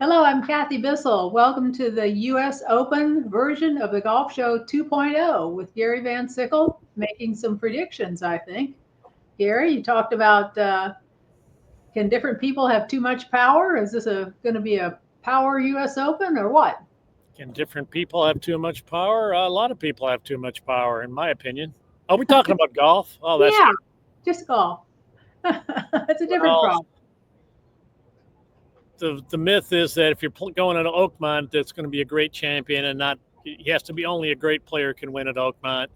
Hello, I'm Kathy Bissell. Welcome to the U.S. Open version of the Golf Show 2.0 with Gary Van Sickle making some predictions, I think. Gary, you talked about can different people have too much power? Is this going to be a power U.S. Open or what? Can different people have too much power? A lot of people have too much power, in my opinion. Are we talking about golf? Oh, that's Yeah, good. just golf. It's a different Well, problem. the myth is that if you're going at Oakmont, that's going to be a great champion, and not he has to be only a great player can win at Oakmont.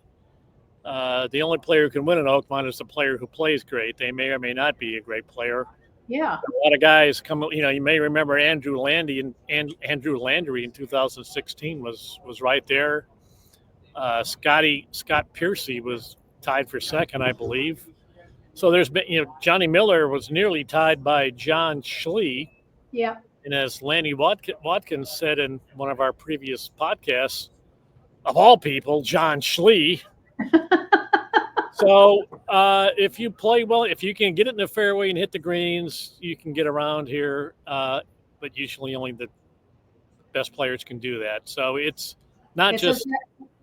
The only player who can win at Oakmont is the player who plays great. They may or may not be a great player. Yeah. A lot of guys come. You may remember Andrew Andrew Landry in 2016 was right there. Scott Piercy was tied for second, I believe. So there's been, Johnny Miller was nearly tied by John Schlee. Yeah. And as Lanny Watkins said in one of our previous podcasts, of all people, John Schlee. So if you play well, if you can get it in the fairway and hit the greens, you can get around here. But usually only the best players can do that. So it's not It's a just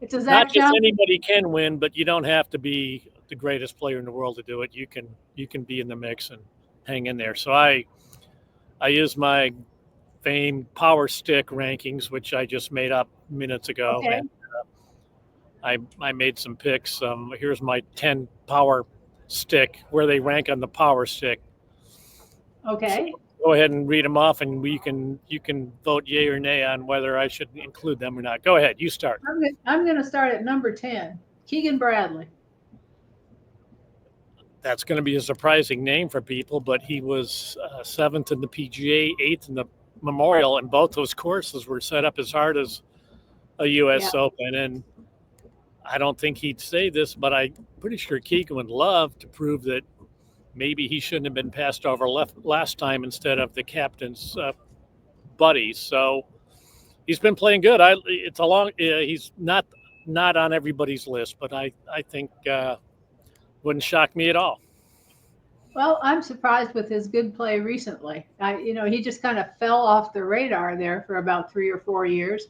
it's a not Zach just Johnson. anybody can win, but you don't have to be the greatest player in the world to do it. You can be in the mix and hang in there. So I use my famed power stick rankings, which I just made up minutes ago, Okay. and I made some picks. Here's my 10 power stick where they rank on the power stick. So Okay. go ahead and read them off, and you can vote yay or nay on whether I should include them or not. Go ahead, you start. I'm going to start at number 10. Keegan Bradley. That's going to be a surprising name for people, but he was seventh in the PGA, eighth in the Memorial, and both those courses were set up as hard as a Yeah. U.S. Open. And I don't think he'd say this, but I'm pretty sure Keegan would love to prove that maybe he shouldn't have been passed over last time instead of the captain's buddies. So he's been playing good. It's a long. He's not on everybody's list, but I think wouldn't shock me at all. Well, I'm surprised with his good play recently. He just kind of fell off the radar there for about 3 or 4 years.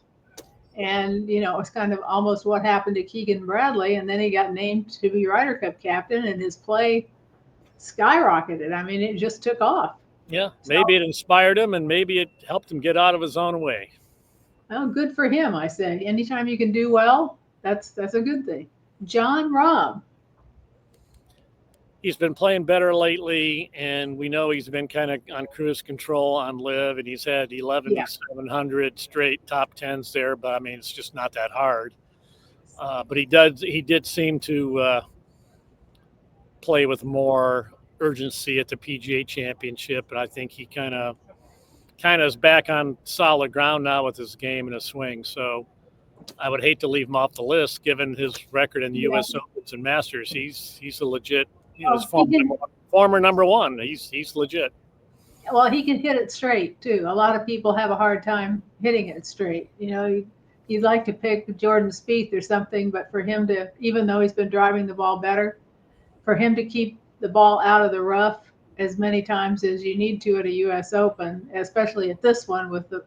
And, it's kind of almost what happened to Keegan Bradley. And then he got named to be Ryder Cup captain, and his play skyrocketed. I mean, it just took off. Yeah, So, maybe it inspired him, and maybe it helped him get out of his own way. well, good for him, I say. Anytime you can do well, that's a good thing. John Rahm. He's been playing better lately, and we know he's been kind of on cruise control on live, and he's had 11,700 straight top tens there. But I mean, it's just not that hard. But he did seem to play with more urgency at the PGA Championship, and I think he kind of is back on solid ground now with his game and his swing. So I would hate to leave him off the list, given his record in the Yeah. U.S. Opens and Masters. He's a legit, his He can, former number one. He's legit. well, he can hit it straight too. A lot of people have a hard time hitting it straight. You'd like to pick Jordan Spieth or something, but for him to, even though he's been driving the ball better, for him to keep the ball out of the rough as many times as you need to at a U.S. Open, especially at this one with the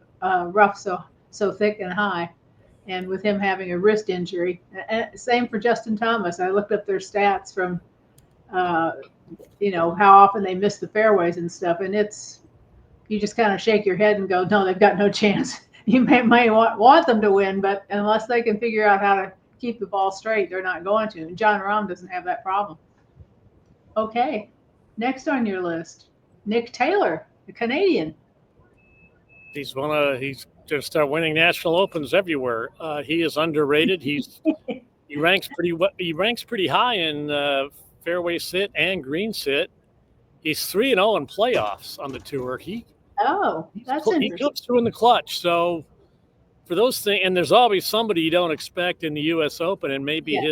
rough so thick and high, and with him having a wrist injury. Same for Justin Thomas. I looked up their stats from, uh, how often they miss the fairways and stuff, and you just kind of shake your head and go, no, they've got no chance. You may want them to win, but unless they can figure out how to keep the ball straight, they're not going to. And John Rahm doesn't have that problem. Okay, next on your list, Nick Taylor, the Canadian. He's going to start winning national opens everywhere. He is underrated. He ranks pretty high in fairway sit and green sit. He's 3-0 in playoffs on the tour. Oh, that's He interesting. comes through in the clutch. So for those things, and there's always somebody you don't expect in the U.S. Open, and maybe Yeah.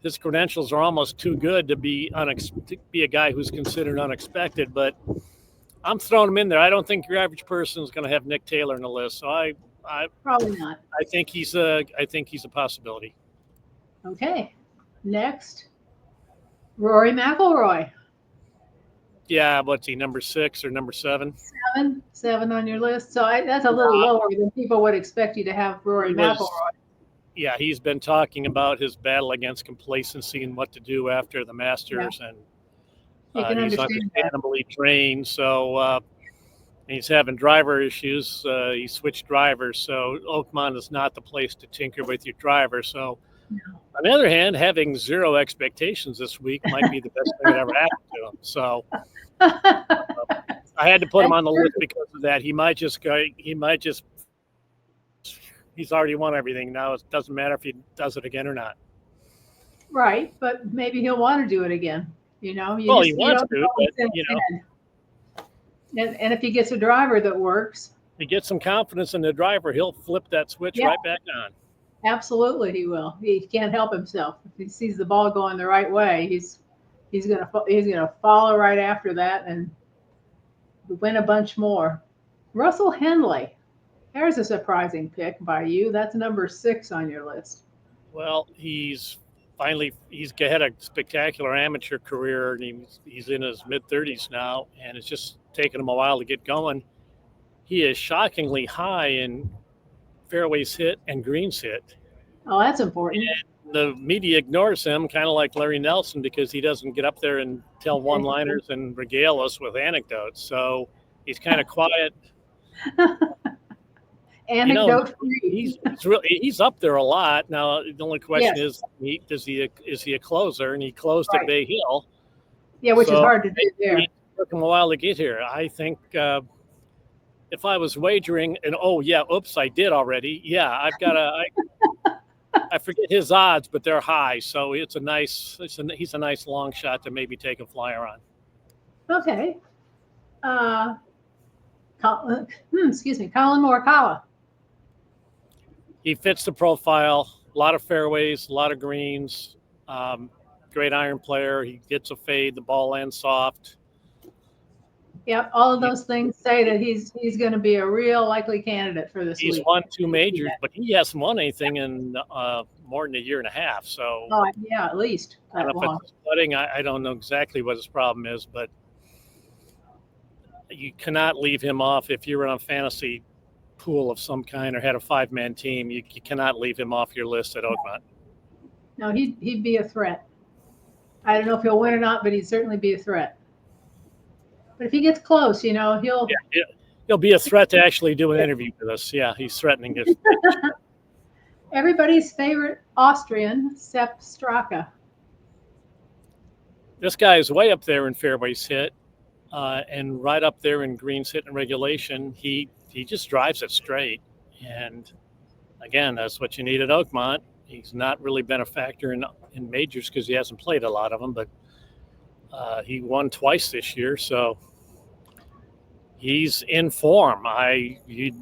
his credentials are almost too good to be a guy who's considered unexpected. But I'm throwing him in there. I don't think your average person is going to have Nick Taylor in the list. So I Probably not. think he's a possibility. Okay, next, Rory McIlroy. Yeah, what's he, number 6 or number 7? Seven on your list. So that's a little lower than people would expect you to have Rory McIlroy. Yeah, he's been talking about his battle against complacency and what to do after the Masters, and he's understandably drained. So he's having driver issues. He switched drivers, so Oakmont is not the place to tinker with your driver. So, on the other hand, having zero expectations this week might be the best thing that ever happened to him. So I had to put him on the list because of that. He might just go. He's already won everything. Now it doesn't matter if he does it again or not. Right, but maybe he'll want to do it again. You know, he wants to, but you know. And if he gets a driver that works, he gets some confidence in the driver, he'll flip that switch right back on. Absolutely, he will. He can't help himself. If he sees the ball going the right way, he's gonna follow right after that and win a bunch more. Russell Henley. There's a surprising pick by you. That's number 6 on your list. Well, he's had a spectacular amateur career, and he's in his mid-30s now, and it's just taken him a while to get going. He is shockingly high in fairways hit and greens hit. Oh, that's important. And the media ignores him, kind of like Larry Nelson, because he doesn't get up there and tell one-liners and regale us with anecdotes. So he's kind of quiet. Anecdote free. He's up there a lot. Now the only question is he a closer? And he closed at Bay Hill. Yeah, which is hard to do there. It took him a while to get here. I think if I was wagering, and I did already. Yeah, I've got I forget his odds, but they're high. So he's a nice long shot to maybe take a flyer on. Okay. Colin Morikawa. He fits the profile. A lot of fairways, a lot of greens. Great iron player. He gets a fade. The ball lands soft. Yep, all of those things say that he's going to be a real likely candidate for this week. He's won 2 majors, but he hasn't won anything in more than a year and a half. So at least. I don't know if it's putting. I don't know exactly what his problem is, but you cannot leave him off if you're on a fantasy pool of some kind or had a 5-man team. You cannot leave him off your list at Oakmont. No, he'd be a threat. I don't know if he'll win or not, but he'd certainly be a threat. But if he gets close, he'll be a threat to actually do an interview with us. Yeah, he's threatening us. Everybody's favorite Austrian, Sepp Straka. This guy is way up there in fairways hit and right up there in greens hit and regulation. He just drives it straight. And again, that's what you need at Oakmont. He's not really been a factor in majors because he hasn't played a lot of them, but he won twice this year, so he's in form. You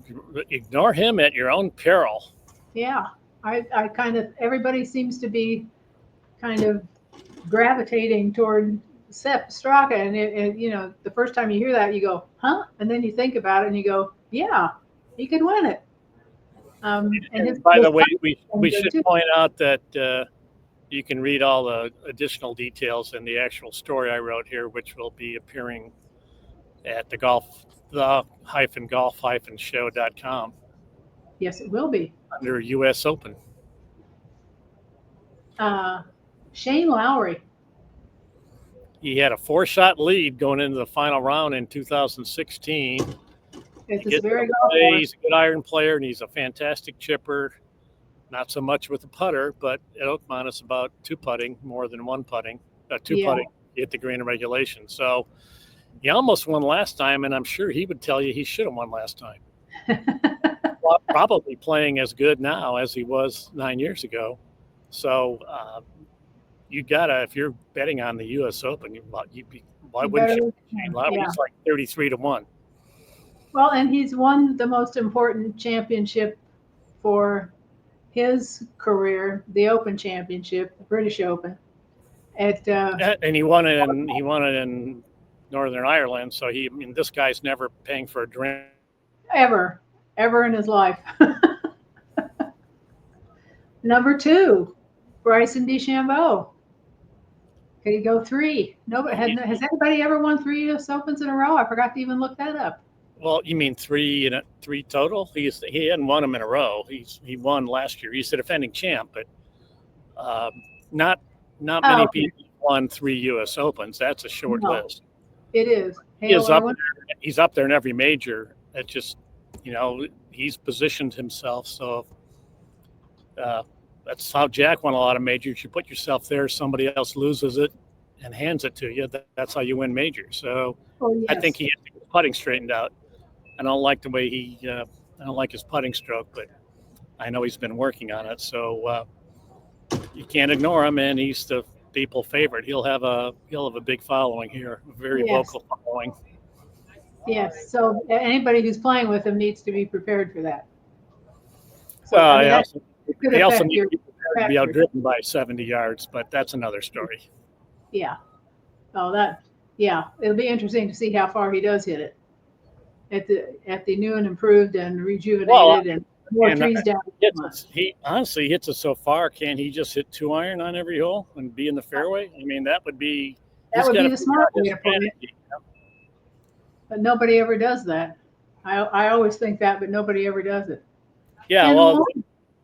ignore him at your own peril. Yeah, I kind of, everybody seems to be kind of gravitating toward Sepp Straka, and the first time you hear that, you go, huh? And then you think about it and you go, yeah, he could win it. And by the way, we should point out that you can read all the additional details in the actual story I wrote here, which will be appearing at the-golf-show.com. Yes, it will be. Under U.S. Open. Shane Lowry. He had a 4-shot lead going into the final round in 2016. He's a good iron player, and he's a fantastic chipper. Not so much with the putter, but at Oakmont, it's about 2 putting more than 1 putting. Putting to hit the green in regulation. So he almost won last time, and I'm sure he would tell you he should have won last time. Probably playing as good now as he was 9 years ago. So you gotta, if you're betting on the U.S. Open, why wouldn't you? He's like 33-1. Well, and he's won the most important championship for his career, the Open Championship, the British Open. And he won it in Northern Ireland. So this guy's never paying for a drink. Ever in his life. Number 2, Bryson DeChambeau. There you go, 3. Nobody has anybody ever won 3 U.S. Opens in a row? I forgot to even look that up. Well, you mean 3 total? He hadn't won them in a row. He won last year. He's the defending champ, but not many people won 3 U.S. Opens. That's a short list. It is. He's up there in every major. It just, he's positioned himself. So that's how Jack won a lot of majors. You put yourself there, somebody else loses it and hands it to you. That's how you win majors. So yes. I think he has his putting straightened out. I don't like the way I don't like his putting stroke, but I know he's been working on it. So you can't ignore him, and he's the people favorite. He'll have a big following here, a very vocal following. Yes. So anybody who's playing with him needs to be prepared for that. So, he also needs to be prepared to be outdriven by 70 yards, but that's another story. Yeah. Oh, it'll be interesting to see how far he does hit it at the new and improved and rejuvenated and more trees down. He honestly hits it so far. Can't he just hit 2-iron on every hole and be in the fairway? I mean, that would be the smart way to put it. But nobody ever does that. I always think that, but nobody ever does it. Yeah, well,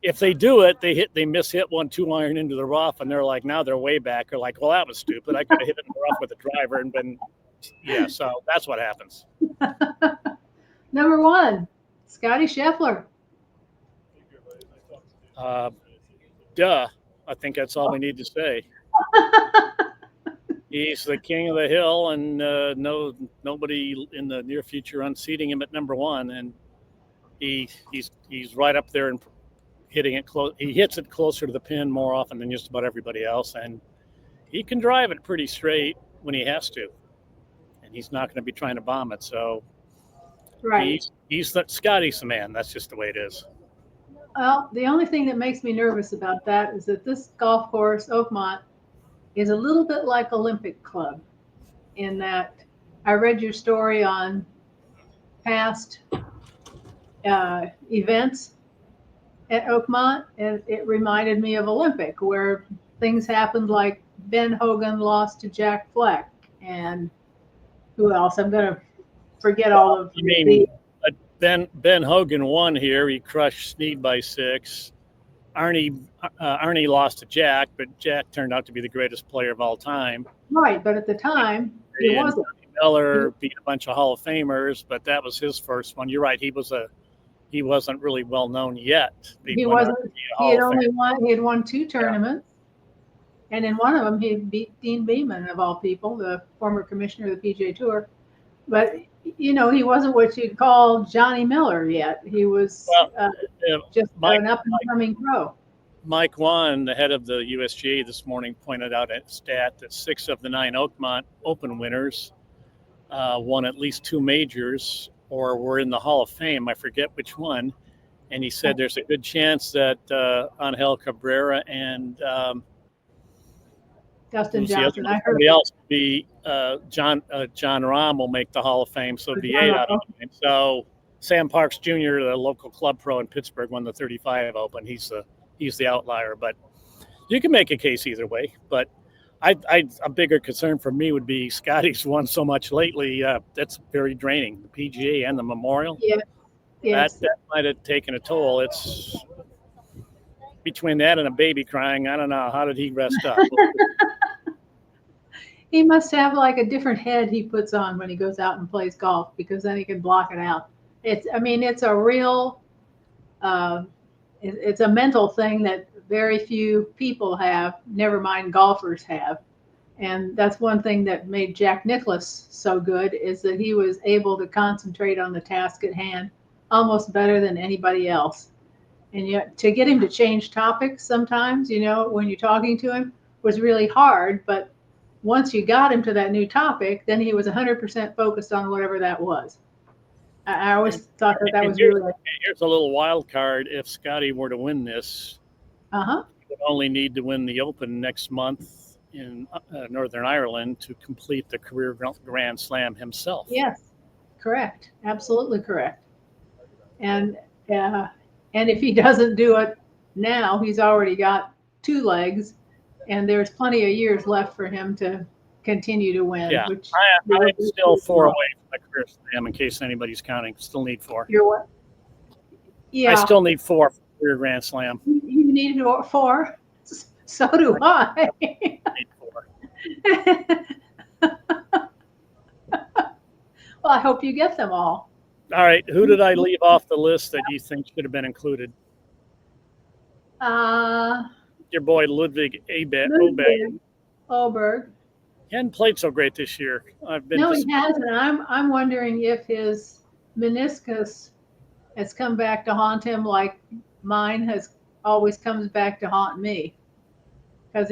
if they do it, they miss-hit 1 2-iron into the rough, and they're like, now they're way back. They're like, well, that was stupid. I could have hit it in the rough with a driver and been, so that's what happens. Number 1, Scotty Scheffler. Duh. I think that's all we need to say. He's the king of the hill, and nobody in the near future unseating him at number 1. And he's right up there and hitting it close. He hits it closer to the pin more often than just about everybody else, and he can drive it pretty straight when he has to. And he's not going to be trying to bomb it. So Scotty's the man. That's just the way it is. Well, the only thing that makes me nervous about that is that this golf course, Oakmont, is a little bit like Olympic Club in that I read your story on past events at Oakmont, and it reminded me of Olympic, where things happened like Ben Hogan lost to Jack Fleck, and who else? I'm going to forget all of Ben Hogan won here. He crushed Snead by 6. Arnie lost to Jack, but Jack turned out to be the greatest player of all time. Right, but at the time, he wasn't. Miller beat a bunch of Hall of Famers, but that was his first one. You're right. He wasn't really well known yet. He wasn't. He had won 2 tournaments, and in one of them he beat Dean Beeman, of all people, the former commissioner of the PGA Tour. But he wasn't what you'd call Johnny Miller yet. He was just an up and coming pro. Mike Wan, the head of the USGA, this morning pointed out a stat that 6 of the 9 Oakmont Open winners won at least 2 majors or were in the Hall of Fame. I forget which one. And he said there's a good chance that Angel Cabrera and Dustin Johnson. Somebody else will be John Rahm will make the Hall of Fame, so it'd be 8 out of 9. So Sam Parks Jr., the local club pro in Pittsburgh, won the 35 Open. He's the outlier, but you can make a case either way. But a bigger concern for me would be Scotty's won so much lately. That's very draining. The PGA and the Memorial. Yeah. Yes. That might have taken a toll. It's between that and a baby crying. I don't know. How did he rest up? He must have like a different head he puts on when he goes out and plays golf, because then he can block it out. It's a real, it's a mental thing that very few people have, never mind golfers have. And that's one thing that made Jack Nicklaus so good, is that he was able to concentrate on the task at hand almost better than anybody else. And yet to get him to change topics sometimes, when you're talking to him, was really hard. But once you got him to that new topic, then he was 100% focused on whatever that was. I always thought that was really. Here's a little wild card. If Scotty were to win this, he would only need to win the Open next month in Northern Ireland to complete the career Grand Slam himself. Yes, correct. Absolutely correct. And if he doesn't do it now, he's already got 2 legs and there's plenty of years left for him to continue to win. Yeah, Which I'm still 4 away from the career slam, in case anybody's counting. Still need 4. You're what? Yeah. I still need 4 for career Grand Slam. You need 4. So do I. Need 4. Well, I hope you get them all. All right, who did I leave off the list that you think should have been included? Your boy Ludwig Oberg. He hadn't played so great this year. No, he hasn't. I'm wondering if his meniscus has come back to haunt him like mine has always comes back to haunt me. Because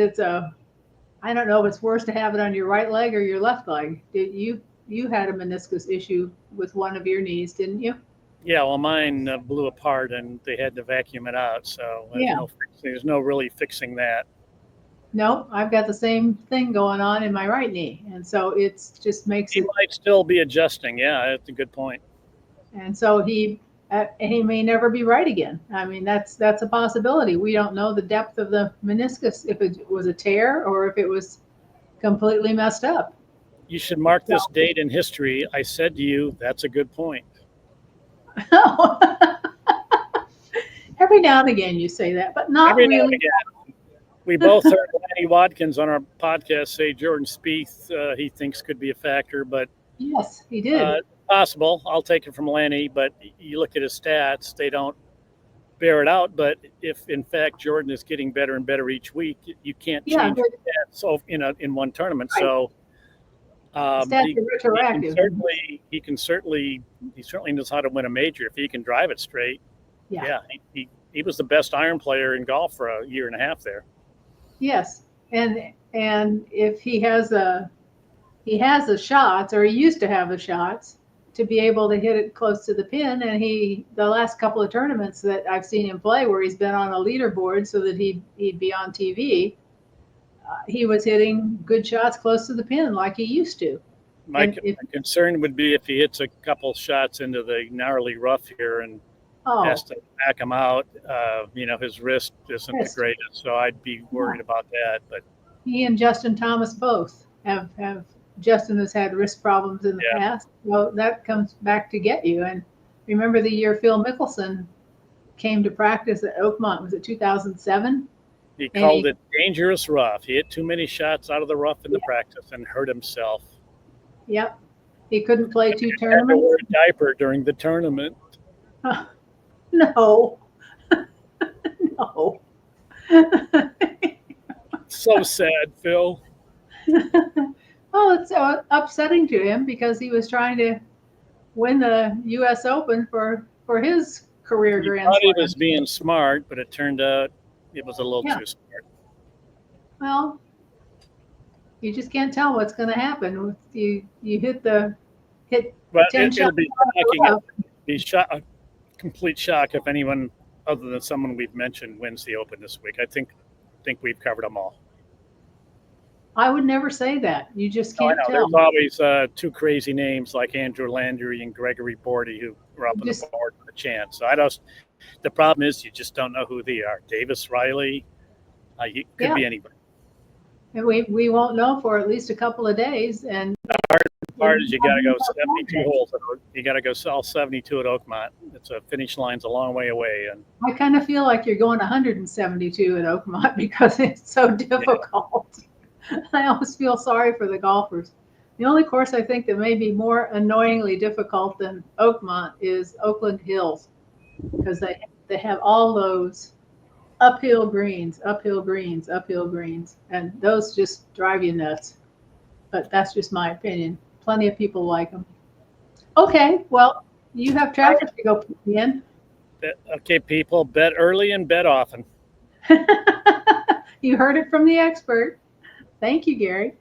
I don't know if it's worse to have it on your right leg or your left leg. You had a meniscus issue with one of your knees, didn't you? Yeah, well, mine blew apart and they had to vacuum it out. So there's no really fixing that. No, I've got the same thing going on in my right knee. And so it just makes he might still be adjusting. Yeah, that's a good point. And so he may never be right again. I mean, that's a possibility. We don't know the depth of the meniscus, if it was a tear or if it was completely messed up. You should mark this date in history. I said to you, that's a good point. Every now and again you say that, but not every really. Now and again. We both heard Lanny Watkins on our podcast say Jordan Spieth he thinks could be a factor, but yes, he did. Possible. I'll take it from Lanny, but you look at his stats, they don't bear it out. But if in fact Jordan is getting better and better each week, you can't change that so in one tournament. Right. So he certainly knows how to win a major if he can drive it straight. Yeah, he was the best iron player in golf for a year and a half there. Yes, and if he has the shots, or he used to have the shots to be able to hit it close to the pin, and the last couple of tournaments that I've seen him play where he's been on a leaderboard so that he'd be on TV, he was hitting good shots close to the pin like he used to. My concern would be if he hits a couple shots into the gnarly rough here and has to back him out. His wrist isn't the greatest, so I'd be worried about that. But he and Justin Thomas both have Justin has had wrist problems in the past, so that comes back to get you. And remember the year Phil Mickelson came to practice at Oakmont, was it 2007? He called it dangerous rough. He hit too many shots out of the rough in the practice and hurt himself. Yep. He couldn't play 2 tournaments. He had to wear a diaper during the tournament. No. No. So sad, Phil. Well, it's upsetting to him because he was trying to win the U.S. Open for his career Grand Slam. He was being smart, but it turned out it was a little too smart. Well, you just can't tell what's going to happen. You hit 10 shots. It'll be shocking. Be a complete shock if anyone other than someone we've mentioned wins the Open this week. I think we've covered them all. I would never say that. You just can't tell. There's always 2 crazy names like Andrew Landry and Gregory Bordy who are up on the board with a chance. So the problem is you just don't know who they are. Davis Riley, could be anybody. And we won't know for at least a couple of days. And the hard part is you got to go 72 holes. You got to go all 72 at Oakmont. It's a finish line's a long way away. And I kind of feel like you're going 172 at Oakmont because it's so difficult. Yeah. I always feel sorry for the golfers. The only course I think that may be more annoyingly difficult than Oakmont is Oakland Hills, because they have all those uphill greens, and those just drive you nuts. But that's just my opinion. Plenty of people like them. Okay, well, you have traffic to go in. Okay, people, bet early and bet often. You heard it from the expert. Thank you, Gary.